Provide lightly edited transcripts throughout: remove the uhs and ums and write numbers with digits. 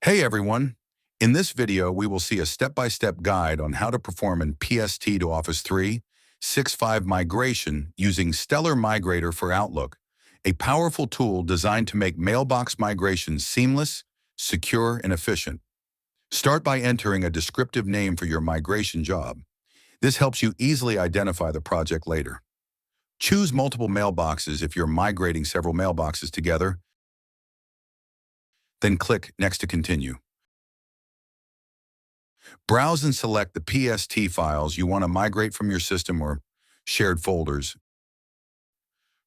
Hey everyone! In this video, we will see a step-by-step guide on how to perform an PST to Office 365 migration using Stellar Migrator for Outlook, a powerful tool designed to make mailbox migrations seamless, secure, and efficient. Start by entering a descriptive name for your migration job. This helps you easily identify the project later. Choose multiple mailboxes if you're migrating several mailboxes together, then click Next to continue. Browse and select the PST files you want to migrate from your system or shared folders.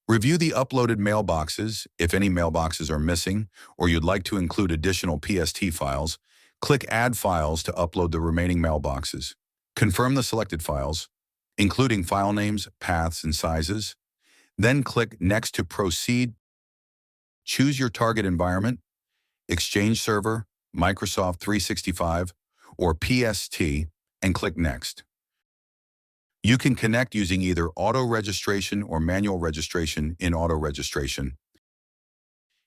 Review the uploaded mailboxes. If any mailboxes are missing or you'd like to include additional PST files, click Add Files to upload the remaining mailboxes. Confirm the selected files, including file names, paths, and sizes. Then click Next to proceed. Choose your target environment, Exchange Server, Microsoft 365, or PST, and click Next. You can connect using either auto-registration or manual registration in auto-registration.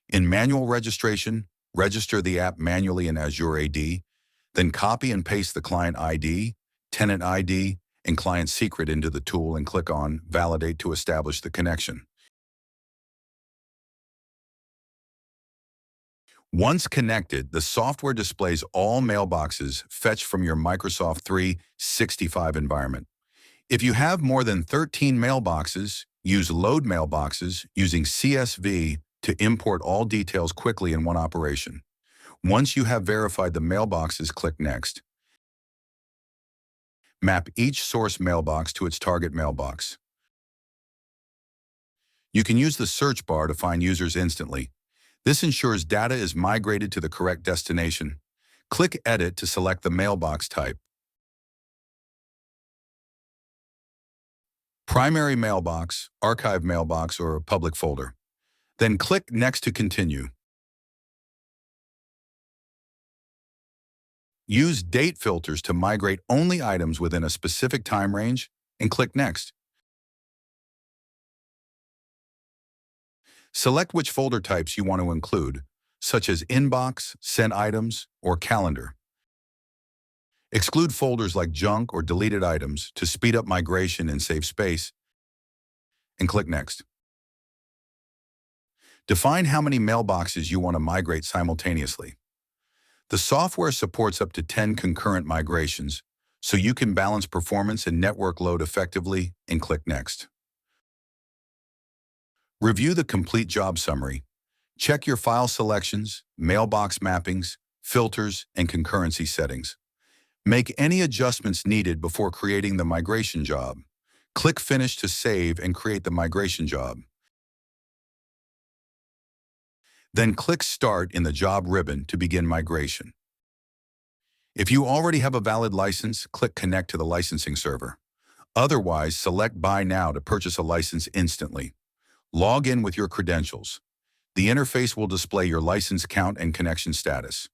In manual registration, register the app manually in Azure AD, then copy and paste the client ID, tenant ID, and client secret into the tool and click on Validate to establish the connection. Once connected, the software displays all mailboxes fetched from your Microsoft 365 environment. If you have more than 13 mailboxes, use Load Mailboxes using CSV to import all details quickly in one operation. Once you have verified the mailboxes, click Next. Map each source mailbox to its target mailbox. You can use the search bar to find users instantly. This ensures data is migrated to the correct destination. Click Edit to select the mailbox type. Primary mailbox, archive mailbox, or a public folder. Then click Next to continue. Use date filters to migrate only items within a specific time range and click Next. Select which folder types you want to include, such as Inbox, Sent Items, or Calendar. Exclude folders like junk or deleted items to speed up migration and save space, and click Next. Define how many mailboxes you want to migrate simultaneously. The software supports up to 10 concurrent migrations, so you can balance performance and network load effectively, and click Next. Review the complete job summary. Check your file selections, mailbox mappings, filters, and concurrency settings. Make any adjustments needed before creating the migration job. Click Finish to save and create the migration job. Then click Start in the Job ribbon to begin migration. If you already have a valid license, click Connect to the licensing server. Otherwise, select Buy Now to purchase a license instantly. Log in with your credentials. The interface will display your license count and connection status.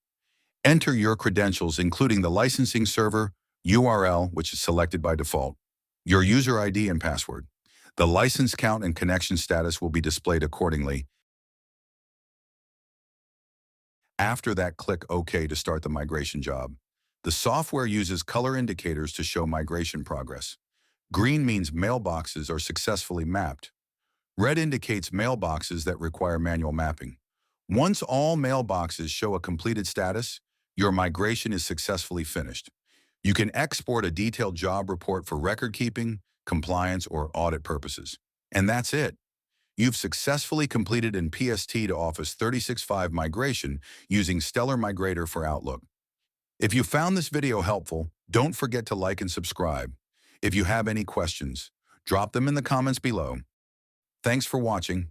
Enter your credentials, including the licensing server, URL, which is selected by default, your user ID and password. The license count and connection status will be displayed accordingly. After that, click OK to start the migration job. The software uses color indicators to show migration progress. Green means mailboxes are successfully mapped. Red indicates mailboxes that require manual mapping. Once all mailboxes show a completed status, your migration is successfully finished. You can export a detailed job report for record keeping, compliance, or audit purposes. And that's it. You've successfully completed an PST to Office 365 migration using Stellar Migrator for Outlook. If you found this video helpful, don't forget to like and subscribe. If you have any questions, drop them in the comments below. Thanks for watching.